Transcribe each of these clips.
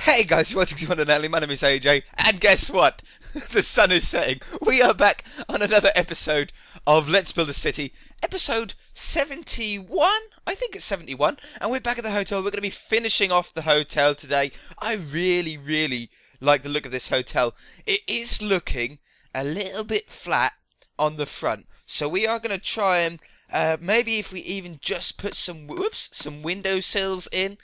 Hey guys, you're watching One and Only. My name is AJ, and guess what? The sun is setting. We are back on another episode of Let's Build a City, episode 71. I think it's 71, and we're back at the hotel. We're going to be finishing off the hotel today. I really like the look of this hotel. It is looking a little bit flat on the front, so we are going to try and maybe if we even just put some windowsills in,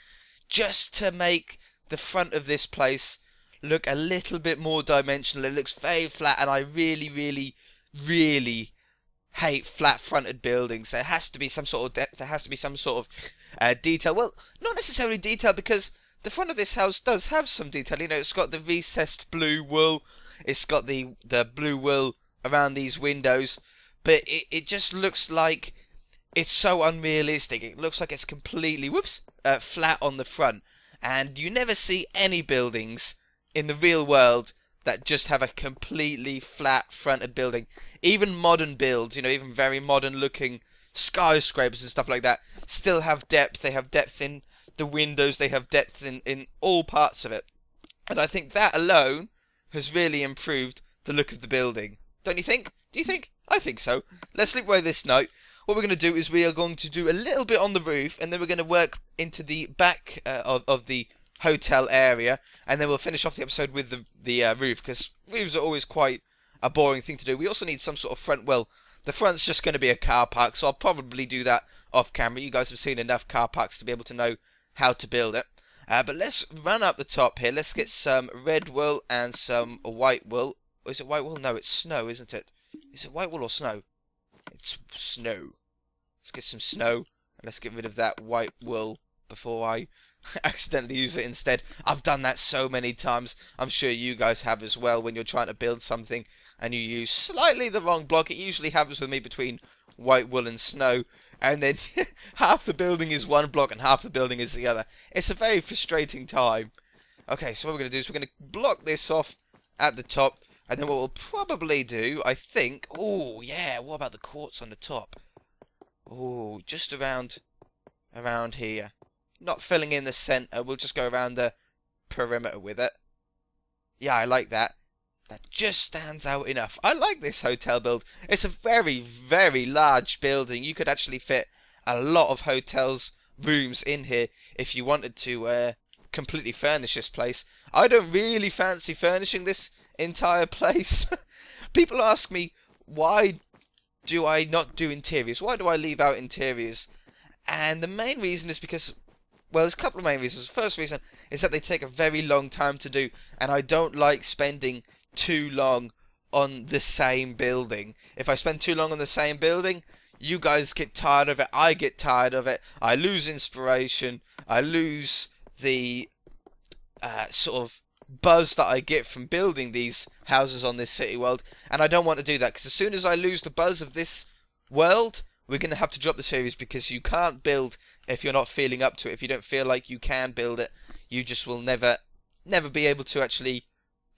just to make the front of this place look a little bit more dimensional. It looks very flat, and I really hate flat-fronted buildings. There has to be some sort of depth. There has to be some sort of detail. Well, not necessarily detail, because the front of this house does have some detail. You know, it's got the recessed blue wool. It's got the blue wool around these windows, but it just looks like it's so unrealistic. It looks like it's completely flat on the front. And you never see any buildings in the real world that just have a completely flat-fronted building. Even modern builds, you know, even very modern-looking skyscrapers and stuff like that, still have depth. They have depth in the windows. They have depth in all parts of it. And I think that alone has really improved the look of the building. Don't you think? Do you think? I think so. Let's sleep away this night. What we're going to do is we are going to do a little bit on the roof, and then we're going to work into the back of the hotel area, and then we'll finish off the episode with the roof, because roofs are always quite a boring thing to do. We also need some sort of front. Well, the front's just going to be a car park, so I'll probably do that off camera. You guys have seen enough car parks to be able to know how to build it. But let's run up the top here. Let's get some red wool and some white wool. Is it white wool? No, it's snow, isn't it? Is it white wool or snow? It's snow. Let's get some snow, and let's get rid of that white wool before I accidentally use it instead. I've done that so many times. I'm sure you guys have as well, when you're trying to build something and you use slightly the wrong block. It usually happens with me between white wool and snow, and then half the building is one block and half the building is the other. It's a very frustrating time. Okay, so what we're going to do is we're going to block this off at the top. And then what we'll probably do, I think... Oh, yeah, what about the quartz on the top? Oh, just around here. Not filling in the centre, we'll just go around the perimeter with it. Yeah, I like that. That just stands out enough. I like this hotel build. It's a very large building. You could actually fit a lot of hotels' rooms in here if you wanted to completely furnish this place. I don't really fancy furnishing this entire place. People ask me, why do I not do interiors? Why do I leave out interiors? And the main reason is because, well, there's a couple of main reasons. The first reason is that they take a very long time to do, and I don't like spending too long on the same building. If I spend too long on the same building, you guys get tired of it, I get tired of it, I lose inspiration, I lose the sort of buzz that I get from building these houses on this city world, and I don't want to do that, because as soon as I lose the buzz of this world, we're going to have to drop the series, because you can't build if you're not feeling up to it. If you don't feel like you can build it, you just will never be able to actually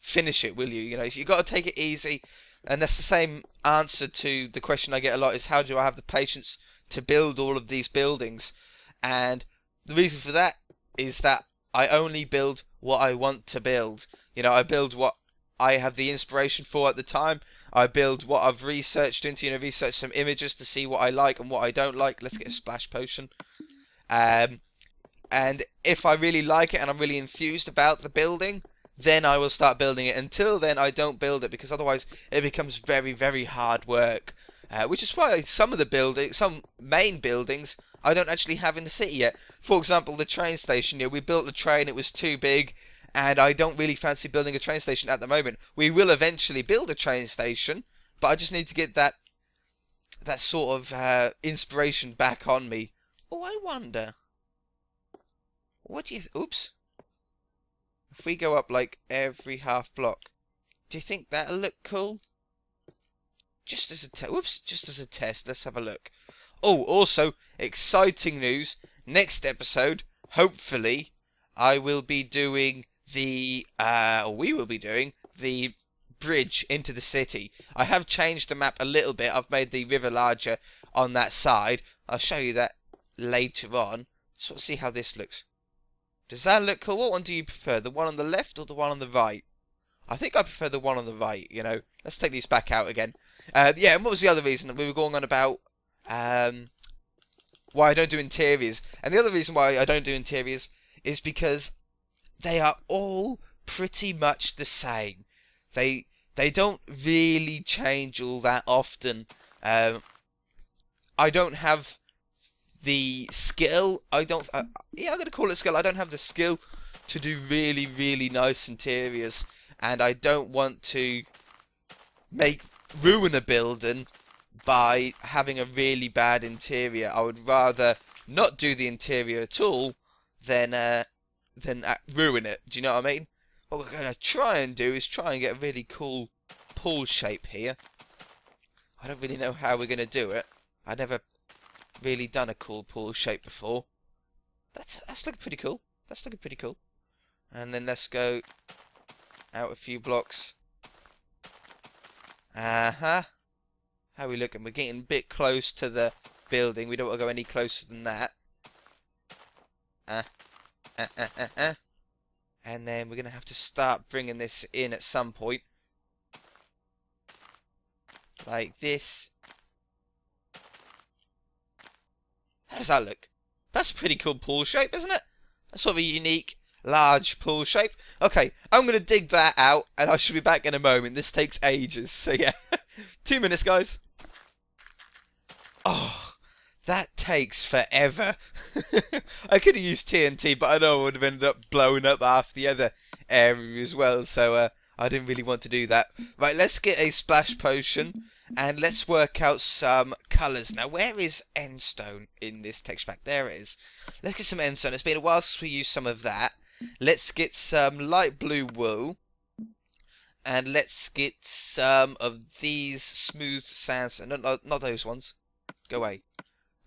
finish it, will you? You know, you got to take it easy, and that's the same answer to the question I get a lot, is how do I have the patience to build all of these buildings? And the reason for that is that I only build what I want to build. You know, I build what I have the inspiration for at the time. I build what I've researched into, you know, research some images to see what I like and what I don't like. Let's get a splash potion. And if I really like it and I'm really enthused about the building, then I will start building it. Until then, I don't build it, because otherwise it becomes very hard work. Which is why some main buildings I don't actually have in the city yet. For example, the train station. You know, we built the train, it was too big, and I don't really fancy building a train station at the moment. We will eventually build a train station, but I just need to get that sort of inspiration back on me. Oh, I wonder. What do you... Oops. If we go up like every half block, do you think that'll look cool? Just as a test, let's have a look. Oh, also, exciting news. Next episode, hopefully, I will be doing we will be doing the bridge into the city. I have changed the map a little bit. I've made the river larger on that side. I'll show you that later on. Sort of see how this looks. Does that look cool? What one do you prefer? The one on the left or the one on the right? I think I prefer the one on the right, you know. Let's take these back out again. Yeah, and what was the other reason? We were going on about why I don't do interiors. And the other reason why I don't do interiors is because they are all pretty much the same. They don't really change all that often. I don't have the skill. Yeah, I'm gonna call it skill. I don't have the skill to do really, really nice interiors, and I don't want to ruin a building by having a really bad interior. I would rather not do the interior at all than ruin it. Do you know what I mean? What we're going to try and do is try and get a really cool pool shape here. I don't really know how we're going to do it. I've never really done a cool pool shape before. That's looking pretty cool. That's looking pretty cool. And then let's go out a few blocks. How are we looking? We're getting a bit close to the building. We don't want to go any closer than that. And then we're going to have to start bringing this in at some point. Like this. How does that look? That's a pretty cool pool shape, isn't it? That's sort of a unique, large pool shape. Okay, I'm going to dig that out, and I should be back in a moment. This takes ages, so yeah. 2 minutes, guys. Oh, that takes forever. I could have used TNT, but I know I would have ended up blowing up half the other area as well, so I didn't really want to do that. Right, let's get a splash potion, and let's work out some colours. Now, where is endstone in this texture pack? There it is. Let's get some endstone. It's been a while since we used some of that. Let's get some light blue wool. And let's get some of these smooth sands. No, not those ones. Go away.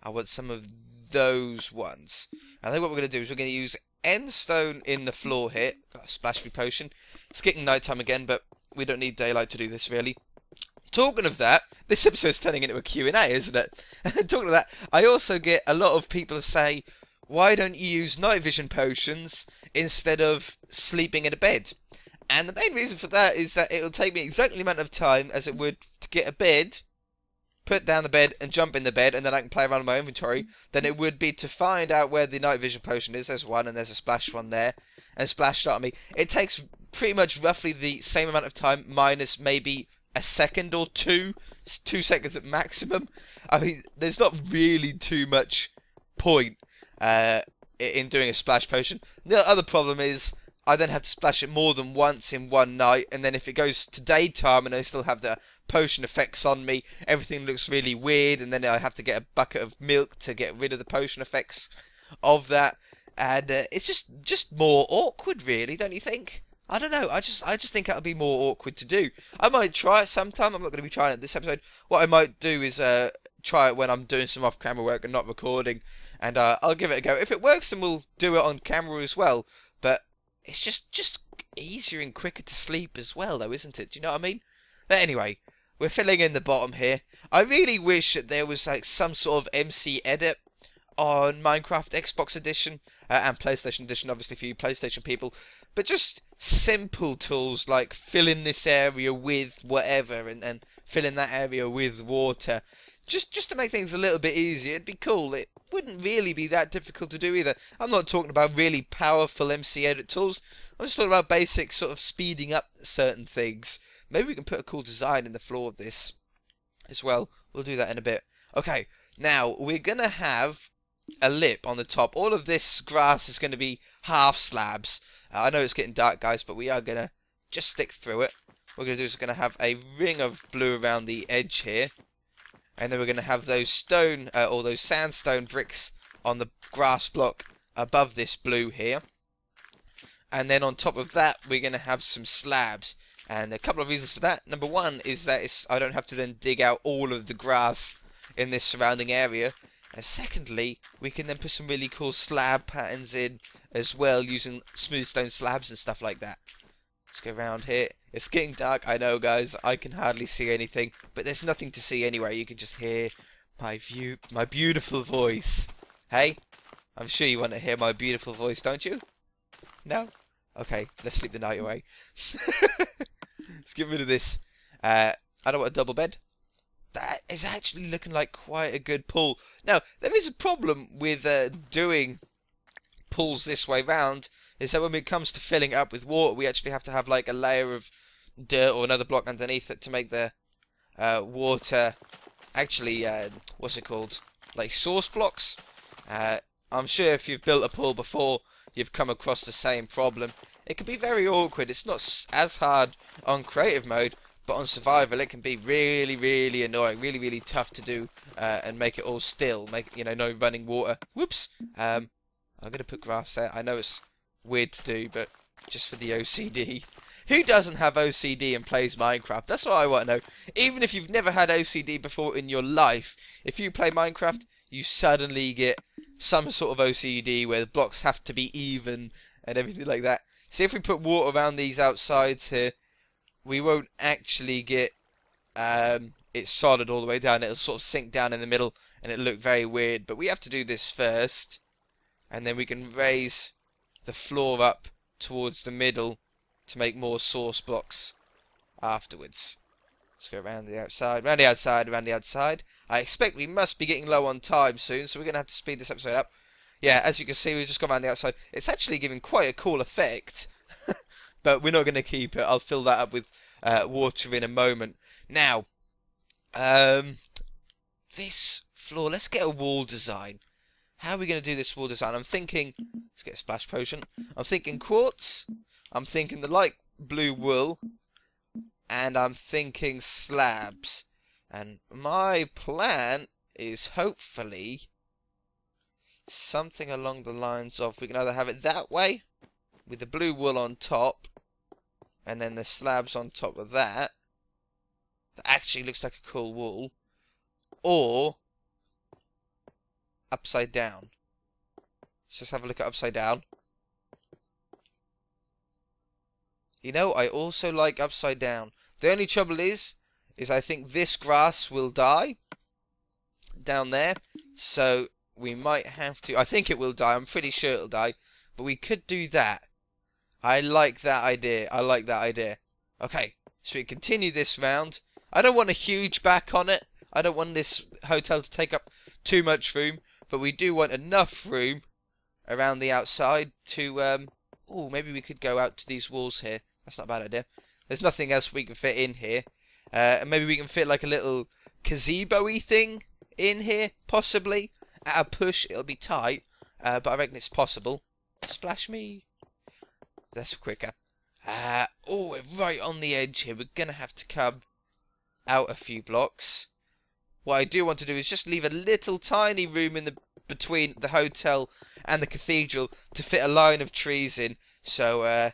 I want some of those ones. I think what we're going to do is we're going to use endstone in the floor here. Got a splash free potion. It's getting nighttime again, but we don't need daylight to do this, really. Talking of that, this episode's turning into a Q&A, isn't it? Talking of that, I also get a lot of people say, why don't you use night vision potions instead of sleeping in a bed? And the main reason for that is that it'll take me exactly the amount of time as it would to get a bed, put down the bed and jump in the bed, and then I can play around with my inventory, than it would be to find out where the night vision potion is. There's one, and there's a splash one there, and splash start on me. It takes pretty much roughly the same amount of time, minus maybe a second or 2 seconds at maximum. I mean, there's not really too much point in doing a splash potion. The other problem is I then have to splash it more than once in one night, and then if it goes to daytime and I still have the potion effects on me, everything looks really weird, and then I have to get a bucket of milk to get rid of the potion effects of that, and it's just more awkward, really, don't you think? I don't know, I just think that'll be more awkward to do. I might try it sometime. I'm not going to be trying it this episode. What I might do is try it when I'm doing some off-camera work and not recording, and I'll give it a go. If it works, then we'll do it on camera as well, but it's just easier and quicker to sleep as well, though, isn't it? Do you know what I mean? But anyway, we're filling in the bottom here. I really wish that there was like some sort of MC edit on Minecraft Xbox Edition and PlayStation Edition, obviously for you PlayStation people. But just simple tools like fill in this area with whatever and fill in that area with water. Just to make things a little bit easier. It'd be cool. It wouldn't really be that difficult to do either. I'm not talking about really powerful MC edit tools. I'm just talking about basic sort of speeding up certain things. Maybe we can put a cool design in the floor of this as well. We'll do that in a bit. Okay, now we're going to have a lip on the top. All of this grass is going to be half slabs. I know it's getting dark, guys, but we are going to just stick through it. What we're going to do is we're going to have a ring of blue around the edge here. And then we're going to have those stone, or those sandstone bricks on the grass block above this blue here. And then on top of that, we're going to have some slabs. And a couple of reasons for that. Number one is that I don't have to then dig out all of the grass in this surrounding area. And secondly, we can then put some really cool slab patterns in as well, using smooth stone slabs and stuff like that. Let's go around here. It's getting dark, I know, guys. I can hardly see anything, but there's nothing to see anyway. You can just hear my beautiful voice. Hey, I'm sure you want to hear my beautiful voice, don't you? No? Okay, let's sleep the night away. Let's get rid of this. I don't want a double bed. That is actually looking like quite a good pool. Now, there is a problem with doing pools this way round, is that when it comes to filling it up with water, we actually have to have like a layer of dirt or another block underneath it to make the water actually, what's it called? Like source blocks. I'm sure if you've built a pool before, you've come across the same problem. It can be very awkward. It's not as hard on creative mode, but on survival it can be really, really annoying, really, really tough to do and make it all still, make no running water. Whoops. I'm gonna put grass there. I know it's weird to do, but just for the OCD. Who doesn't have OCD and plays Minecraft? That's what I want to know. Even if you've never had OCD before in your life, if you play Minecraft, you suddenly get some sort of OCD where the blocks have to be even and everything like that. See, if we put water around these outsides here, we won't actually get it solid all the way down. It'll sort of sink down in the middle and it'll look very weird. But we have to do this first, and then we can raise the floor up towards the middle to make more source blocks afterwards. Let's go around the outside, around the outside, around the outside. I expect we must be getting low on time soon, so we're going to have to speed this episode up. Yeah, as you can see, we've just gone around the outside. It's actually giving quite a cool effect, but we're not going to keep it. I'll fill that up with water in a moment. Now, this floor, let's get a wall design. How are we going to do this wall design? I'm thinking, let's get a splash potion. I'm thinking quartz. I'm thinking the light blue wool. And I'm thinking slabs. And my plan is hopefully something along the lines of, we can either have it that way, with the blue wool on top, and then the slabs on top of that. That actually looks like a cool wall. Or upside down. Let's just have a look at upside down. You know, I also like upside down. The only trouble is I think this grass will die down there. So we might have to, I think it will die, I'm pretty sure it'll die. But we could do that. I like that idea. I like that idea. Okay, so we continue this round. I don't want a huge back on it. I don't want this hotel to take up too much room. But we do want enough room around the outside to, oh, maybe we could go out to these walls here. That's not a bad idea. There's nothing else we can fit in here. And maybe we can fit like a little gazebo-y thing in here, possibly. At a push, it'll be tight, but I reckon it's possible. Splash me. That's quicker. Oh, we're right on the edge here. We're going to have to come out a few blocks. What I do want to do is just leave a little tiny room in between the hotel and the cathedral to fit a line of trees in, so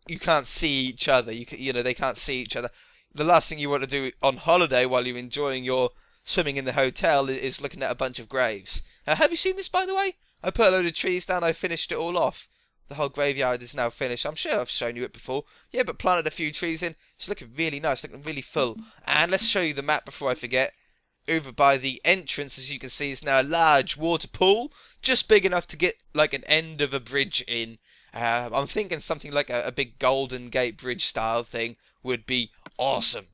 you can't see each other. You know, they can't see each other. The last thing you want to do on holiday while you're enjoying your swimming in the hotel is looking at a bunch of graves. Have you seen this, by the way? I put a load of trees down. I finished it all off. The whole graveyard is now finished. I'm sure I've shown you it before. Yeah, but planted a few trees in. It's looking really nice, looking really full. And let's show you the map before I forget. Over by the entrance, as you can see, is now a large water pool. Just big enough to get like an end of a bridge in. I'm thinking something like a big Golden Gate Bridge style thing would be awesome.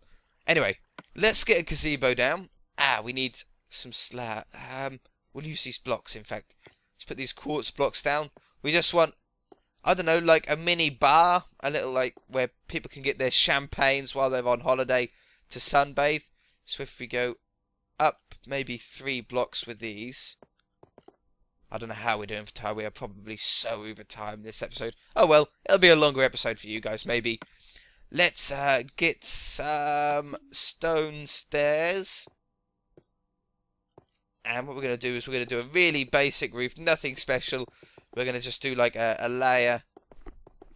Anyway, let's get a gazebo down. We need some slab. We'll use these blocks, in fact. Let's put these quartz blocks down. We just want, I don't know, like a mini bar, a little like where people can get their champagnes while they're on holiday to sunbathe. So if we go up maybe 3 blocks with these, I don't know how we're doing for time. We are probably so over time this episode. Oh well, it'll be a longer episode for you guys maybe. Let's get some stone stairs. And what we're going to do is we're going to do a really basic roof, nothing special. We're going to just do like a layer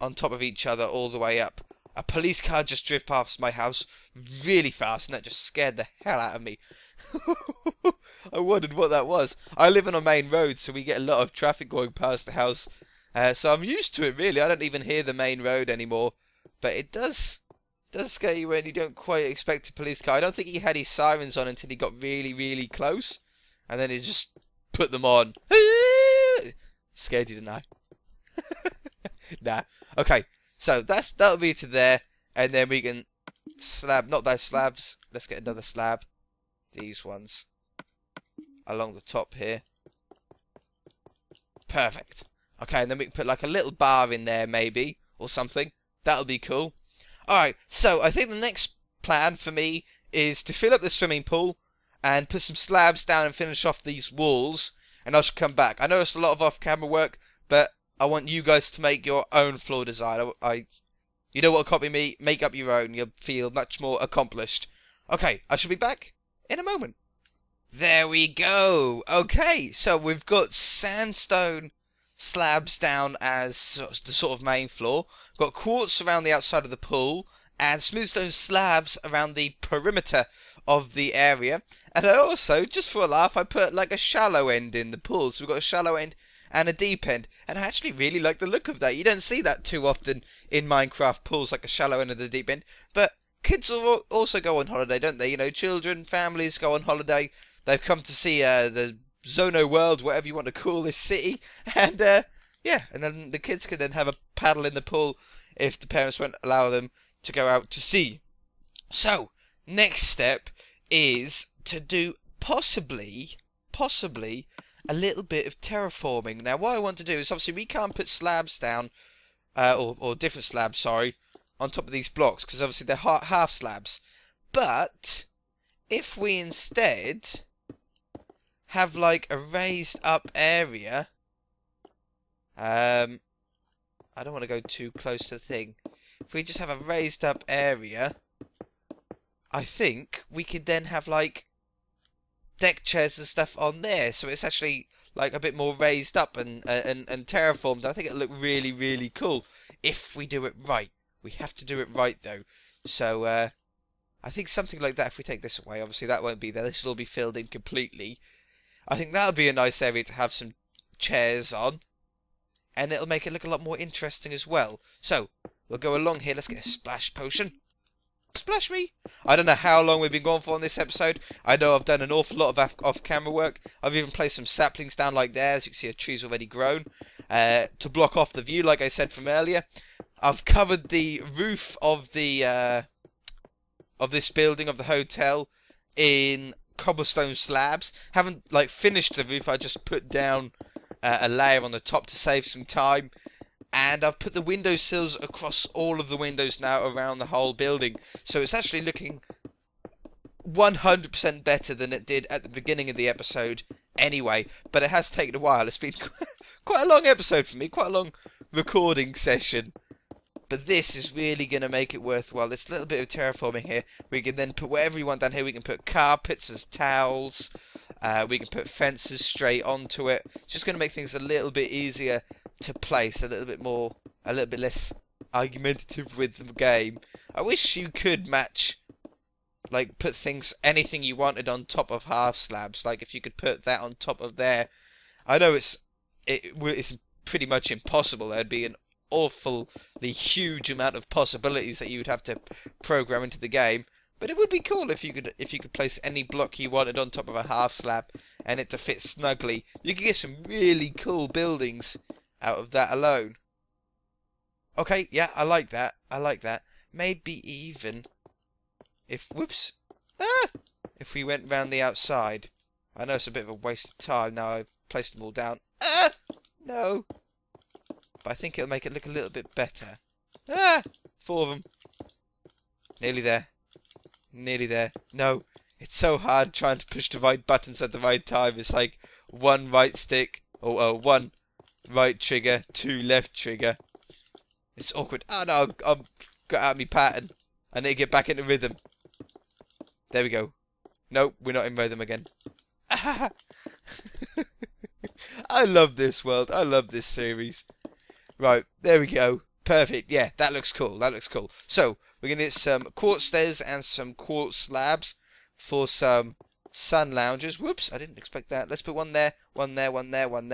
on top of each other all the way up. A police car just drove past my house really fast, and that just scared the hell out of me. I wondered what that was. I live on a main road, so we get a lot of traffic going past the house. So I'm used to it, really. I don't even hear the main road anymore. But it does scare you when you don't quite expect a police car. I don't think he had his sirens on until he got really, really close. And then he just put them on. Scared you, didn't I? Nah. Okay. So that'll be to there, and then we can slab. Not those slabs. Let's get another slab. These ones along the top here. Perfect. Okay, and then we can put like a little bar in there, maybe, or something. That'll be cool. Alright, so I think the next plan for me is to fill up the swimming pool and put some slabs down and finish off these walls, and I should come back. I know it's a lot of off-camera work, but I want you guys to make your own floor design. You don't want to copy me, make up your own. You'll feel much more accomplished. Okay, I shall be back in a moment. There we go. Okay, so we've got sandstone slabs down as the sort of main floor. Got quartz around the outside of the pool and smooth stone slabs around the perimeter of the area. And I also, just for a laugh, I put like a shallow end in the pool. So we've got a shallow end and a deep end. And I actually really like the look of that. You don't see that too often in Minecraft pools, like a shallow end and a deep end. But kids also go on holiday, don't they? You know, children, families go on holiday. They've come to see the Zono world, whatever you want to call this city. And yeah, and then the kids can then have a paddle in the pool if the parents won't allow them to go out to sea. So, next step is to do possibly a little bit of terraforming. Now, what I want to do is, obviously, we can't put slabs down, or different slabs, sorry, on top of these blocks, because obviously they're half slabs. But if we instead have like a raised up area, I don't want to go too close to the thing. If we just have a raised up area, I think we could then have like deck chairs and stuff on there, so it's actually like a bit more raised up and terraformed. I think it'll look really, really cool if we do it right. We have to do it right though. So I think something like that, if we take this away, obviously that won't be there. This will all be filled in completely. I think that'll be a nice area to have some chairs on. And it'll make it look a lot more interesting as well. So, we'll go along here. Let's get a splash potion. Splash me! I don't know how long we've been going for on this episode. I know I've done an awful lot of off-camera work. I've even placed some saplings down like there. As you can see, a tree's already grown. To block off the view, like I said from earlier. I've covered the roof of the of this building, of the hotel, in cobblestone slabs. Haven't like finished the roof. I just put down a layer on the top to save some time. And I've put the windowsills across all of the windows now around the whole building. So it's actually looking 100% better than it did at the beginning of the episode anyway. But it has taken a while. It's been quite a long episode for me. Quite a long recording session. But this is really going to make it worthwhile. There's a little bit of terraforming here. We can then put whatever we want down here. We can put carpets as towels. We can put fences straight onto it. It's just going to make things a little bit easier to place. A little bit less argumentative with the game. I wish you could match, like, put things, anything you wanted on top of half slabs. Like, if you could put that on top of there. I know it's pretty much impossible. There'd be an awfully huge amount of possibilities that you would have to program into the game, but it would be cool if you could place any block you wanted on top of a half slab and it to fit snugly. You could get some really cool buildings out of that alone. Okay, yeah, I like that. Maybe even if if we went round the outside. I know it's a bit of a waste of time now I've placed them all down. No. But I think it'll make it look a little bit better. 4 of them. Nearly there. No, it's so hard trying to push the right buttons at the right time. It's like one right stick, or one right trigger, 2 left trigger. It's awkward. Oh no, I've got out of my pattern. I need to get back into rhythm. There we go. Nope, we're not in rhythm again. I love this world. I love this series. Right, there we go. Perfect. Yeah, that looks cool. So, we're going to get some quartz stairs and some quartz slabs for some sun loungers. Whoops, I didn't expect that. Let's put one there, one there. We'll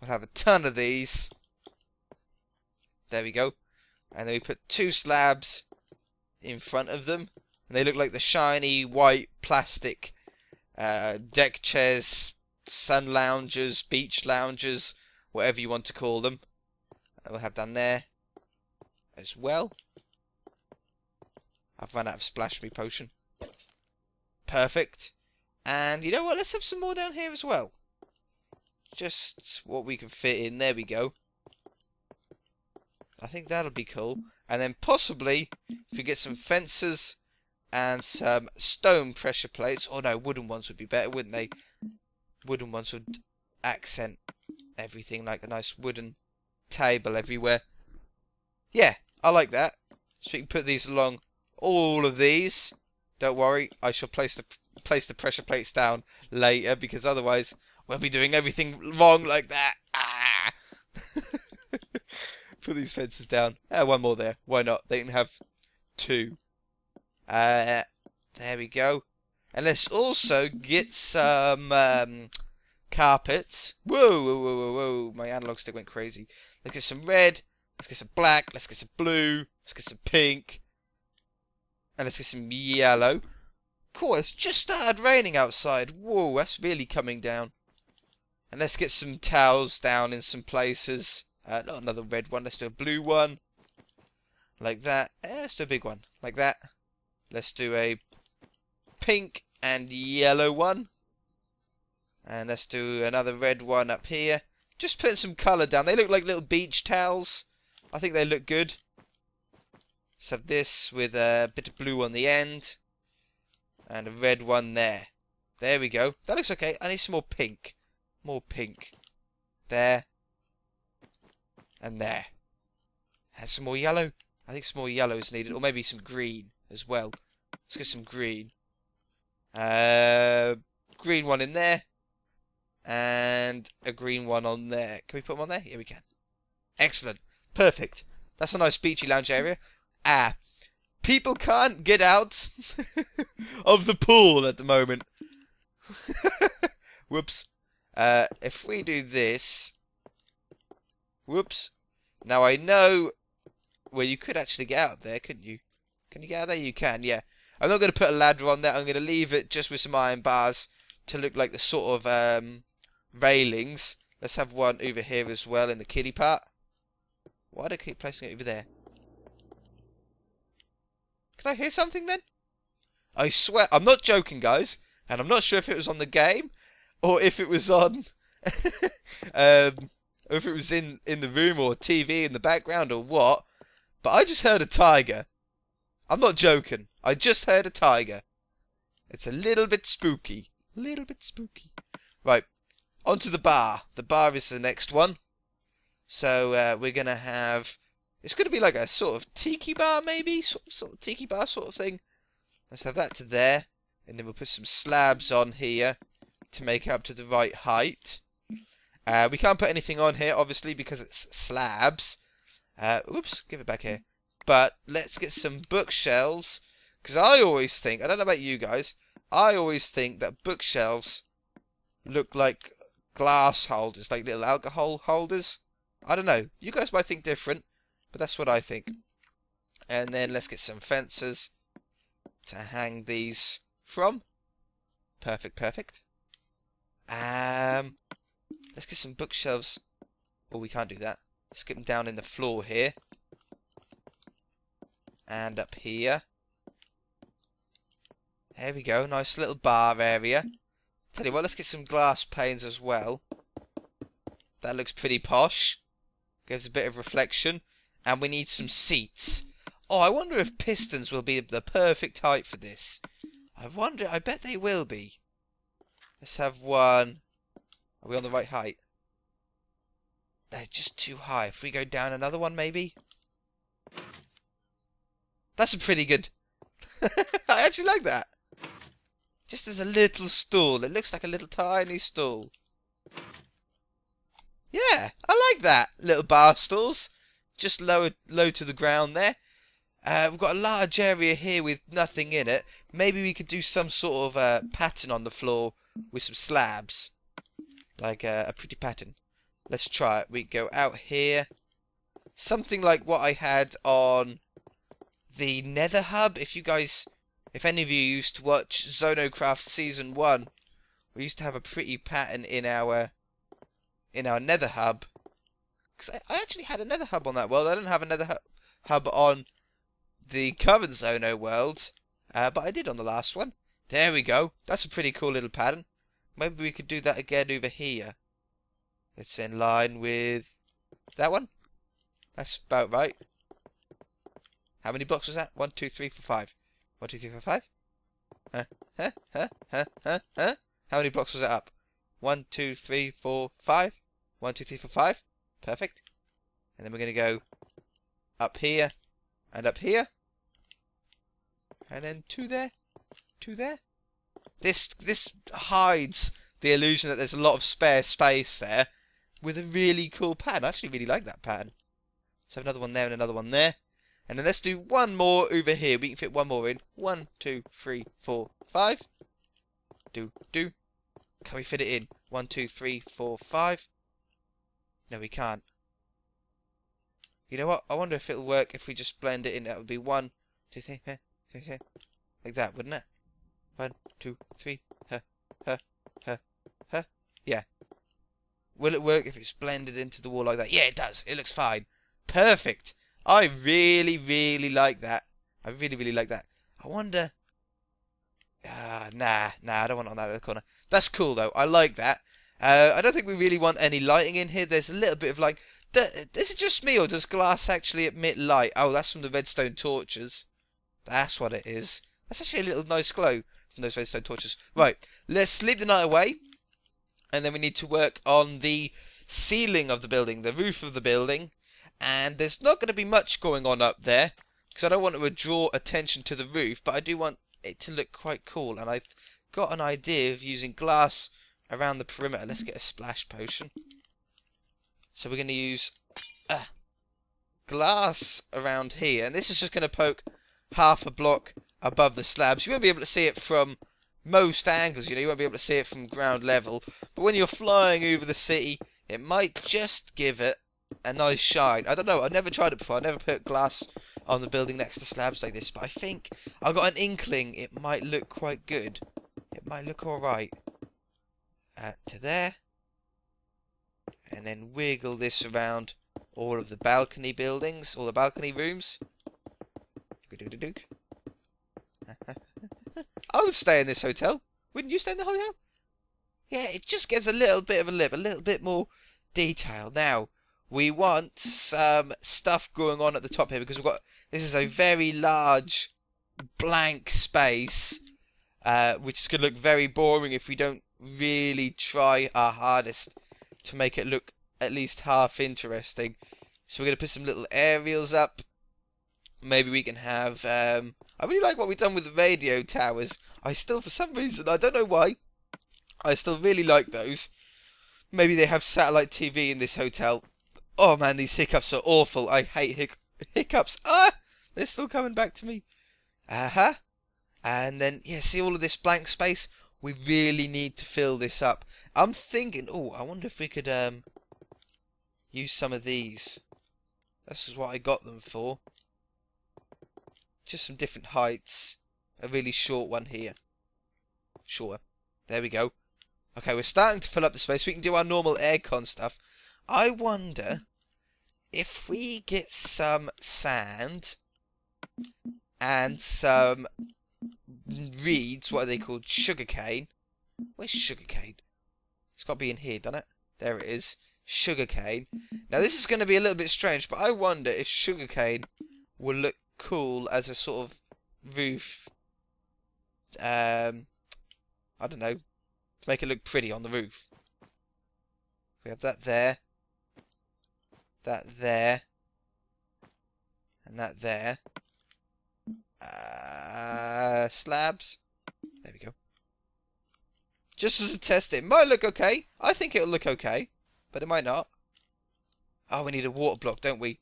have a ton of these. There we go. And then we put 2 slabs in front of them. And they look like the shiny white plastic deck chairs, sun loungers, beach loungers, whatever you want to call them. We'll have down there as well. I've run out of Splash Me potion. Perfect. And you know what? Let's have some more down here as well. Just what we can fit in. There we go. I think that'll be cool. And then possibly, if we get some fences and some stone pressure plates. Oh no, wooden ones would be better, wouldn't they? Wooden ones would accent everything, like a nice wooden table everywhere. Yeah, I like that. So we can put these along all of these. Don't worry, I shall place the pressure plates down later, because otherwise we'll be doing everything wrong like that. Ah! Put these fences down. One more there. Why not? They can have 2. There we go. And let's also get some carpets. Whoa, whoa, whoa, whoa, whoa. My analog stick went crazy. Let's get some red. Let's get some black. Let's get some blue. Let's get some pink. And let's get some yellow. Cool, it's just started raining outside. Whoa, that's really coming down. And let's get some towels down in some places. Not another red one. Let's do a blue one. Like that. Let's do a big one. Like that. Let's do a pink and yellow one. And let's do another red one up here. Just putting some colour down. They look like little beach towels. I think they look good. Let's have this with a bit of blue on the end. And a red one there. There we go. That looks okay. I need some more pink. More pink. There. And there. And some more yellow. I think some more yellow is needed. Or maybe some green as well. Let's get some green. Green one in there. And a green one on there. Can we put them on there? Yeah, we can. Excellent. Perfect. That's a nice beachy lounge area. People can't get out of the pool at the moment. Whoops. If we do this... Whoops. Now I know... Well, you could actually get out there, couldn't you? Can you get out there? You can, yeah. I'm not going to put a ladder on there. I'm going to leave it just with some iron bars to look like the sort of railings. Let's have one over here as well in the kiddie part. Why do I keep placing it over there? Can I hear something then? I swear, I'm not joking, guys. And I'm not sure if it was on the game or if it was on... or if it was in the room or TV in the background or what. But I just heard a tiger. I'm not joking. I just heard a tiger. It's a little bit spooky. A little bit spooky. Right. Onto the bar. The bar is the next one. So we're going to have... It's going to be like a sort of tiki bar, maybe? Sort of tiki bar sort of thing. Let's have that to there. And then we'll put some slabs on here to make it up to the right height. We can't put anything on here, obviously, because it's slabs. Oops, give it back here. But let's get some bookshelves. Because I always think, I don't know about you guys, I always think that bookshelves look like glass holders, like little alcohol holders. I don't know. You guys might think different, but that's what I think. And then let's get some fences to hang these from. Perfect, perfect. Let's get some bookshelves. Oh, we can't do that. Let's get them down in the floor here. And up here. There we go. Nice little bar area. Tell you what, let's get some glass panes as well. That looks pretty posh. Gives a bit of reflection. And we need some seats. Oh, I wonder if pistons will be the perfect height for this. I bet they will be. Let's have one. Are we on the right height? They're just too high. If we go down another one, maybe? That's a pretty good... I actually like that. Just as a little stool. It looks like a little tiny stool. Yeah, I like that. Little bar stools. Just low to the ground there. We've got a large area here with nothing in it. Maybe we could do some sort of pattern on the floor with some slabs. Like a pretty pattern. Let's try it. We go out here. Something like what I had on the Nether Hub. If any of you used to watch Zonocraft Season 1, we used to have a pretty pattern in our Nether Hub Because I actually had another hub on that world. I didn't have another hub on the current Zono world. But I did on the last one. There we go. That's a pretty cool little pattern. Maybe we could do that again over here. It's in line with that one. That's about right. How many blocks was that? 1, 2, 3, 4, 5. 1, 2, 3, 4, 5. How many blocks was that up? 1, 2, 3, 4, 5. 1, 2, 3, 4, 5. Perfect. And then we're going to go up here and up here. And then 2 there. 2 there. This hides the illusion that there's a lot of spare space there with a really cool pattern. I actually really like that pattern. So another one there and another one there. And then let's do one more over here. We can fit one more in. 1, 2, 3, 4, 5. Do. Can we fit it in? 1, 2, 3, 4, 5. No, we can't. You know what? I wonder if it'll work if we just blend it in. That would be 1, 2, 3, like that, wouldn't it? 1, 2, 3, yeah. Will it work if it's blended into the wall like that? Yeah, it does. It looks fine. Perfect. I really like that. I really like that. I wonder... nah, I don't want it on that other corner. That's cool, though. I like that. I don't think we really want any lighting in here. There's a little bit of like... Is it just me, or does glass actually emit light? Oh, that's from the redstone torches. That's what it is. That's actually a little nice glow from those redstone torches. Right, let's sleep the night away. And then we need to work on the ceiling of the building, the roof of the building. And there's not going to be much going on up there, because I don't want to draw attention to the roof, but I do want it to look quite cool. And I've got an idea of using glass around the perimeter. Let's get a splash potion. So we're going to use glass around here. And this is just going to poke half a block above the slabs. You won't be able to see it from most angles, you won't be able to see it from ground level. But when you're flying over the city, it might just give it a nice shine. I don't know, I've never tried it before. I never put glass on the building next to slabs like this, but I think I've got an inkling it might look quite good. It might look alright. To there. And then wiggle this around all of the balcony buildings, all the balcony rooms. I would stay in this hotel. Wouldn't you stay in the hotel? Yeah, it just gives a little bit of a lip, a little bit more detail. Now, we want some stuff going on at the top here, because this is a very large blank space, which is going to look very boring if we don't really try our hardest to make it look at least half interesting. So we're going to put some little aerials up. Maybe we can have... I really like what we've done with the radio towers. I still, for some reason, I don't know why, I still really like those. Maybe they have satellite TV in this hotel. Oh man, these hiccups are awful. I hate hiccups. They're still coming back to me. And then, yeah, see all of this blank space? We really need to fill this up. I'm thinking, I wonder if we could use some of these. This is what I got them for. Just some different heights. A really short one here. Shorter. There we go. Okay, we're starting to fill up the space. We can do our normal aircon stuff. I wonder if we get some sand and some reeds. What are they called? Sugarcane. Where's sugarcane? It's got to be in here, doesn't it? There it is. Sugarcane. Now this is going to be a little bit strange, but I wonder if sugarcane will look cool as a sort of roof. I don't know, to make it look pretty on the roof. We have that there, and that there. Slabs. There we go. Just as a test, it might look okay. I think it'll look okay, but it might not. Oh, we need a water block, don't we?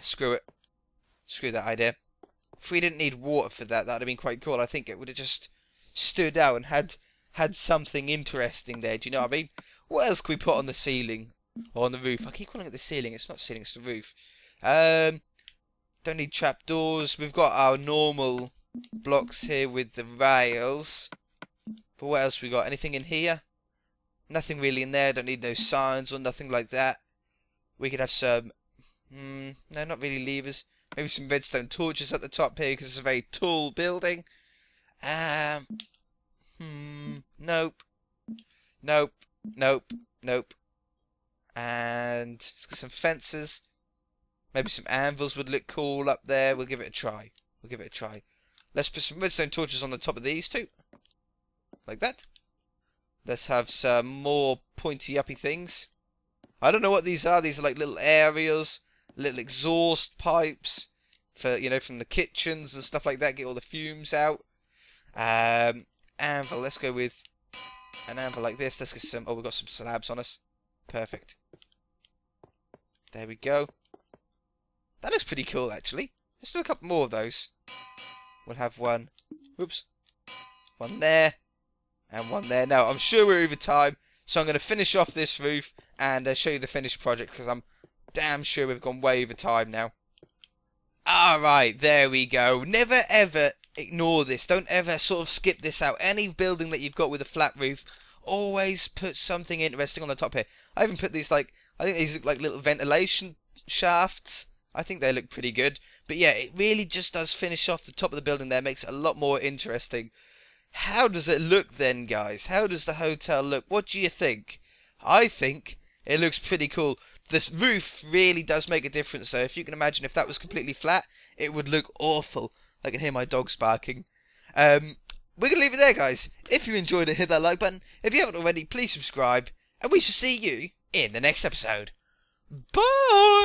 Screw it. Screw that idea. If we didn't need water for that, that would have been quite cool. I think it would have just stood out and had something interesting there. Do you know what I mean? What else can we put on the ceiling? Or on the roof? I keep calling it the ceiling. It's not ceiling, it's the roof. Don't need trapdoors. We've got our normal blocks here with the rails. But what else we got? Anything in here? Nothing really in there. Don't need no signs or nothing like that. We could have some... no, not really levers. Maybe some redstone torches at the top here because it's a very tall building. Nope. Nope. Nope. Nope. And let's get some fences. Maybe some anvils would look cool up there. We'll give it a try. We'll give it a try. Let's put some redstone torches on the top of these too. Like that. Let's have some more pointy-uppy things. I don't know what these are. These are like little areas, little exhaust pipes for, you know, from the kitchens and stuff like that. Get all the fumes out. Anvil. Let's go with an anvil like this. Let's get some. Oh, we've got some slabs on us. Perfect. There we go. That looks pretty cool, actually. Let's do a couple more of those. We'll have one. Whoops. One there. And one there. Now, I'm sure we're over time. So I'm going to finish off this roof and show you the finished project because I'm damn sure we've gone way over time now. Alright, there we go. Never ever ignore this. Don't ever sort of skip this out. Any building that you've got with a flat roof, always put something interesting on the top here. I even put these like, I think these look like little ventilation shafts. I think they look pretty good. But yeah, it really just does finish off the top of the building there. Makes it a lot more interesting. How does it look then, guys? How does the hotel look? What do you think? I think it looks pretty cool. This roof really does make a difference, though. If you can imagine, if that was completely flat, it would look awful. I can hear my dogs barking. We're going to leave it there, guys. If you enjoyed it, hit that like button. If you haven't already, please subscribe. And we shall see you in the next episode. Bye!